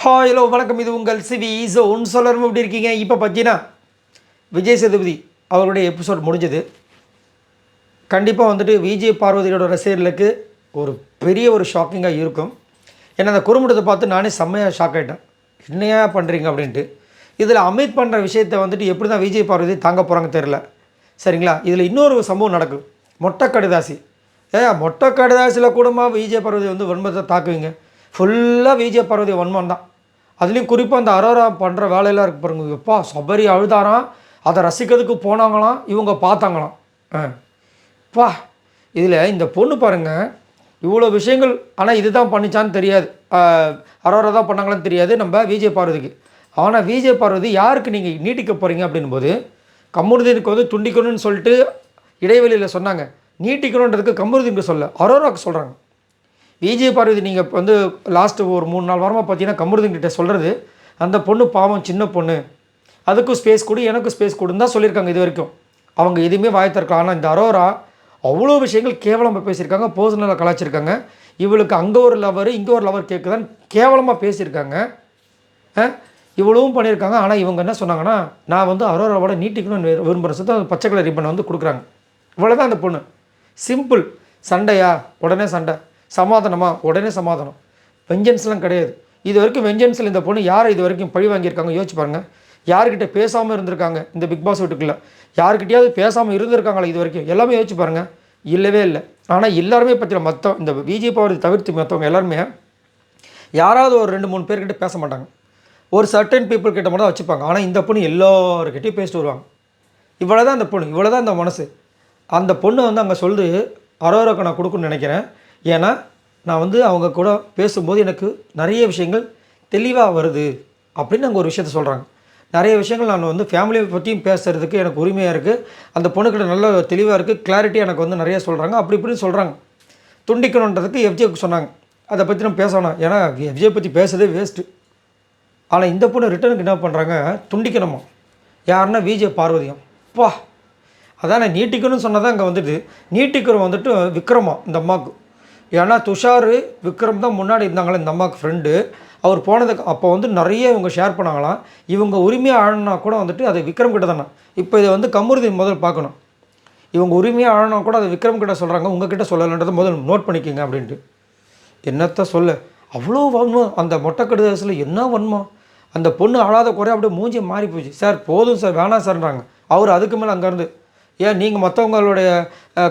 Hello வணக்கம். இது உங்கள் சிவி ஜோன். சொல்லணும் எப்படி இருக்கீங்க? இப்போ பார்த்தீங்கன்னா விஜய் சேதுபதி அவருடைய எபிசோட் முடிஞ்சது. கண்டிப்பாக வந்துட்டு விஜய் பார்வதியோட ரசிகர்களுக்கு ஒரு பெரிய ஒரு ஷாக்கிங்காக இருக்கும். ஏன்னா அந்த குறும்படத்தை பார்த்து நானே செம்மையாக ஷாக் ஆகிட்டேன். என்னையா பண்ணுறீங்க அப்படின்ட்டு. இதில் அமித் பண்ணுற விஷயத்தை வந்துட்டு எப்படி தான் விஜய் பார்வதி தாங்க போகிறாங்க தெரில. சரிங்களா? இதில் இன்னொரு சம்பவம் நடக்கும். மொட்டை கடுதாசி. மொட்டை கடுதாசியில் கூடமா விஜய் பார்வதி வந்து வன்மத்தை தாக்குவீங்க? ஃபுல்லாக விஜய் பார்வதி வன்மம் தான். அதுலேயும் குறிப்பாக அந்த அரோரா பண்ணுற வேலையெல்லாம் இருக்கு பாருங்க. எப்பா சபரி அழுதாராம். அதை ரசிக்கிறதுக்கு போனாங்களாம், இவங்க பார்த்தாங்களாம். பா இதில் இந்த பொண்ணு பாருங்கள், இவ்வளோ விஷயங்கள். ஆனால் இது தான் பண்ணிச்சான்னு தெரியாது, அரோரா தான் பண்ணாங்களான்னு தெரியாது நம்ம விஜய் பார்வதிக்கு. ஆனால் விஜய் பார்வதி யாருக்கு நீங்கள் நீட்டிக்க போகிறீங்க அப்படின்போது கமருதீனுக்கு வந்து துண்டிக்கணும்னு சொல்லிட்டு இடைவெளியில் சொன்னாங்க. நீட்டிக்கணுன்றதுக்கு கமருதீனுக்கு சொல்ல, அரோராவுக்கு சொல்கிறாங்க. விஜய் பார்வதி நீங்கள் வந்து லாஸ்ட்டு ஒரு 3-4 வாரமாக பார்த்தீங்கன்னா கமருதீன்கிட்ட சொல்கிறது, அந்த பொண்ணு பாவம் சின்ன பொண்ணு, அதுக்கும் ஸ்பேஸ் கொடு எனக்கும் ஸ்பேஸ் கொடுன்னு தான் சொல்லியிருக்காங்க இது வரைக்கும். அவங்க எதுவுமே வாய் திறக்கலாம். ஆனால் இந்த அரோரா அவ்வளோ விஷயங்கள் கேவலமாக பேசியிருக்காங்க, பர்சனலாக கலாச்சிருக்காங்க. இவளுக்கு அங்கே ஒரு லவர் இங்கே ஒரு லவர் கேட்குதான்னு கேவலமாக பேசியிருக்காங்க. இவ்வளவும் பண்ணியிருக்காங்க. ஆனால் இவங்க என்ன சொன்னாங்கன்னா, நான் வந்து அரோராவோட நீட்டிக்கணும்னு விரும்புகிற சுத்தம் அந்த பச்சை கலர் ரிப்பனை வந்து கொடுக்குறாங்க. இவ்வளோதான் அந்த பொண்ணு. சிம்பிள். சண்டையா உடனே சண்டை, சமாதானமா உடனே சமாதானம். வெஞ்சன்ஸ்லாம் கிடையாது. இது வரைக்கும் வெஞ்சன்ஸில் இந்த பொண்ணு யாரை இது வரைக்கும் பழி வாங்கியிருக்காங்க யோசிச்சு பாருங்கள். யார்கிட்ட பேசாமல் இருந்திருக்காங்க இந்த பிக் பாஸ் வீட்டுக்குள்ளே? யாருக்கிட்டையாவது பேசாமல் இருந்திருக்காங்களா இது வரைக்கும்? எல்லாமே யோசிச்சு பாருங்கள். இல்லவே இல்லை. ஆனால் எல்லாருமே பற்றின மொத்தம் இந்த விஜய் பார்வதி தவிர்த்து மற்றவங்க எல்லாருமே யாராவது ஒரு 2-3 பேர்கிட்ட பேச மாட்டாங்க. ஒரு சர்டன் பீப்புள் கிட்ட மட்டும் தான் வச்சுப்பாங்க. ஆனால் இந்த பொண்ணு எல்லோருக்கிட்டையும் பேசிட்டு வருவாங்க. இவ்வளோ தான் அந்த பொண்ணு, இவ்வளோ தான் இந்த மனசு. அந்த பொண்ணு வந்து அங்கே சொல்லி அரோராக்கு நான் கொடுக்கணும்னு நினைக்கிறேன். ஏன்னா நான் வந்து அவங்க கூட பேசும்போது எனக்கு நிறைய விஷயங்கள் தெளிவாக வருது அப்படின்னு அங்கே ஒரு விஷயத்த சொல்கிறாங்க. நிறைய விஷயங்கள் நான் வந்து ஃபேமிலியை பற்றியும் பேசுகிறதுக்கு எனக்கு உரிமையாக இருக்குது. அந்த பொண்ணுக்கிட்ட நல்ல தெளிவாக இருக்குது, கிளாரிட்டி எனக்கு வந்து நிறைய சொல்கிறாங்க. அப்படி இப்படின்னு சொல்கிறாங்க. துண்டிக்கணுன்றதுக்கு எஃப்ஜேக்கு சொன்னாங்க. அதை பற்றி நம்ம பேசணும். ஏன்னா எஃப்ஜே பற்றி பேசுறதே வேஸ்ட்டு. ஆனால் இந்த பொண்ணு ரிட்டனுக்கு என்ன பண்ணுறாங்க, துண்டிக்கணுமா? யாருன்னா விஜய் பார்வதியம். பா அதான் நான் நீட்டிக்கணும்னு சொன்னதான் அங்கே வந்துட்டு நீட்டிக்கிறோம் வந்துட்டு விக்ரமா இந்த அம்மாவுக்கு. ஏன்னா துஷார் விக்ரம் தான் முன்னாடி இருந்தாங்களே இந்த அம்மாவுக்கு ஃப்ரெண்டு. அவர் போனதுக்கு அப்போ வந்து நிறைய இவங்க ஷேர் பண்ணாங்களாம். இவங்க உரிமையாக ஆழனா கூட வந்துட்டு அது விக்ரம் கிட்ட தானே. இப்போ இதை வந்து கமருதீன் முதல் பார்க்கணும். இவங்க உரிமையாக ஆழனா கூட அது விக்ரம் கிட்ட சொல்கிறாங்க, உங்ககிட்ட சொல்லலைன்றதை முதல் நோட் பண்ணிக்கிங்க அப்படின்ட்டு. என்னத்த சொல்ல, அவ்வளோ வன்மம் அந்த மொட்டை கடுதாசில். என்ன வன்மம்! அந்த பொண்ணு அழாத குறைய அப்படியே மூஞ்சி மாறி போச்சு. சார் போதும் சார், வேணாம் சார்ன்றாங்க. அவர் அதுக்கு மேலே அங்கேருந்து, ஏன் நீங்கள் மற்றவங்களுடைய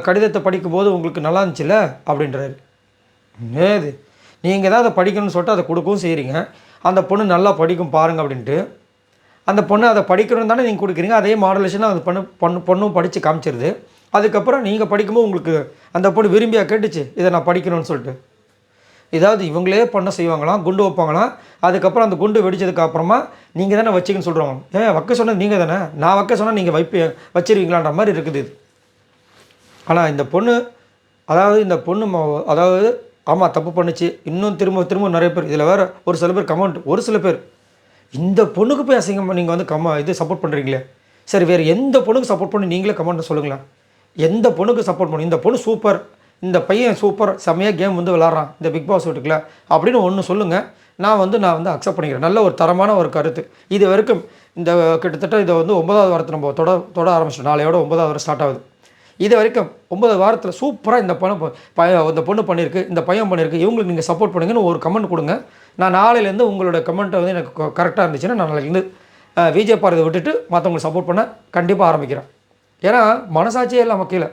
கடிதத்தை படிக்கும்போது உங்களுக்கு நல்லா இருந்துச்சுல்ல அப்படின்றாரு. ஏது நீங்கள் தான் அதை படிக்கணும்னு சொல்லிட்டு அதை கொடுக்கவும் செய்கிறீங்க. அந்த பொண்ணு நல்லா படிக்கும் பாருங்கள் அப்படின்ட்டு. அந்த பொண்ணு அதை படிக்கணும்னு தானே நீங்கள் கொடுக்குறீங்க. அதே மாடுலேஷனாக அந்த பொண்ணும் படித்து காமிச்சிருது. அதுக்கப்புறம் நீங்கள் படிக்கும்போது உங்களுக்கு அந்த பொண்ணு விரும்பியாக கேட்டுச்சு இதை நான் படிக்கணும்னு சொல்லிட்டு. ஏதாவது இவங்களே பண்ண செய்வாங்களாம், குண்டு வைப்பாங்களாம். அதுக்கப்புறம் அந்த குண்டு வெடிச்சதுக்கு அப்புறமா நீங்கள் தானே வச்சிங்கன்னு சொல்கிறாங்க. ஏன் வைக்க சொன்னது நீங்கள் தானே, நான் வைக்க சொன்னால் நீங்கள் வச்சிருவீங்களான்ற மாதிரி இருக்குது இது. ஆனால் இந்த பொண்ணு இந்த பொண்ணு அதாவது ஆமாம் தப்பு பண்ணிச்சு. இன்னும் திரும்ப நிறைய பேர் இதில் வேறு ஒரு சில பேர் கமெண்ட், ஒரு சில பேர் இந்த பொண்ணுக்கு போய் அசிங்கமாக நீங்கள் வந்து இது சப்போர்ட் பண்ணுறீங்களே. சரி வேறு எந்த பொண்ணுக்கு சப்போர்ட் பண்ணி நீங்களே கமெண்ட் சொல்லுங்களேன். எந்த பொண்ணுக்கு சப்போர்ட் பண்ணி இந்த பொண்ணு சூப்பர், இந்த பையன் சூப்பர், செம்மையாக கேம் வந்து விளாட்றான் இந்த பிக் பாஸ் வீட்டுக்குள்ள அப்படின்னு ஒன்று சொல்லுங்கள். நான் வந்து அக்செப்ட் பண்ணிக்கிறேன். நல்ல ஒரு தரமான ஒரு கருத்து. இது வரைக்கும் இந்த கிட்டத்தட்ட இதை வந்து 9வது வாரத்தை நம்ம தொட ஆரம்பிச்சிட்டோம். நாளையோட 9வது வாரம் ஸ்டார்ட் ஆகுது. இது வரைக்கும் 9 வாரத்தில் சூப்பராக இந்த பொண்ணு பண்ணியிருக்கு, இந்த பையன் பண்ணியிருக்கு, இவங்களுக்கு நீங்கள் சப்போர்ட் பண்ணுங்கன்னு ஒரு கமெண்ட் கொடுங்க. நான் நாளையிலேருந்து உங்களோட கமெண்ட்டை வந்து எனக்கு கரெக்டாக இருந்துச்சுன்னா நான் நாளையிலேருந்து விஜய் பார்வதியை விட்டுட்டு மற்றவங்களுக்கு சப்போர்ட் பண்ண கண்டிப்பாக ஆரம்பிக்கிறேன். ஏன்னா மனசாட்சியே இல்லாமல் கீழே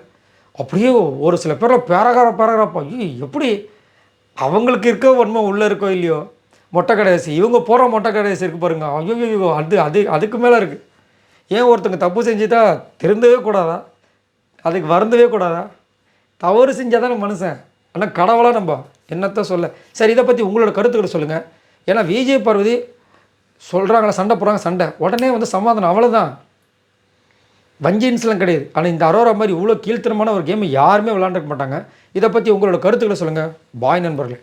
அப்படியே ஒரு சில பேரில் பேராகிராஃபா எப்படி அவங்களுக்கு இருக்க வன்மை உள்ளே இருக்கோ இல்லையோ. மொட்டை கடைசி இவங்க போகிற மொட்டை கடைசி இருக்குது பாருங்க. ஐயோ அதுக்கு மேலே இருக்குது. ஏன் ஒருத்தங்க தப்பு செஞ்சுட்டா திருந்தவே கூடாதா? அதுக்கு வருந்தவே கூடாதா? தவறு செஞ்சால் தானே மனுஷன். ஆனால் கடவுளாக நம்ம என்னத்த சொல்ல. சரி இதை பற்றி உங்களோட கருத்துக்களை சொல்லுங்கள். ஏன்னா விஜய் பார்வதி சொல்கிறாங்களா, சண்டை போடுறாங்க, சண்டை உடனே வந்து சமாதானம், அவ்வளோதான். வஞ்சின்ஸ்லாம் கிடையாது. ஆனால் இந்த அரோரா மாதிரி இவ்வளோ கீழ்த்தனமான ஒரு கேமை யாருமே விளாண்டுக்க மாட்டாங்க. இதை பற்றி உங்களோட கருத்துக்களை சொல்லுங்கள். பாய் நண்பர்களே.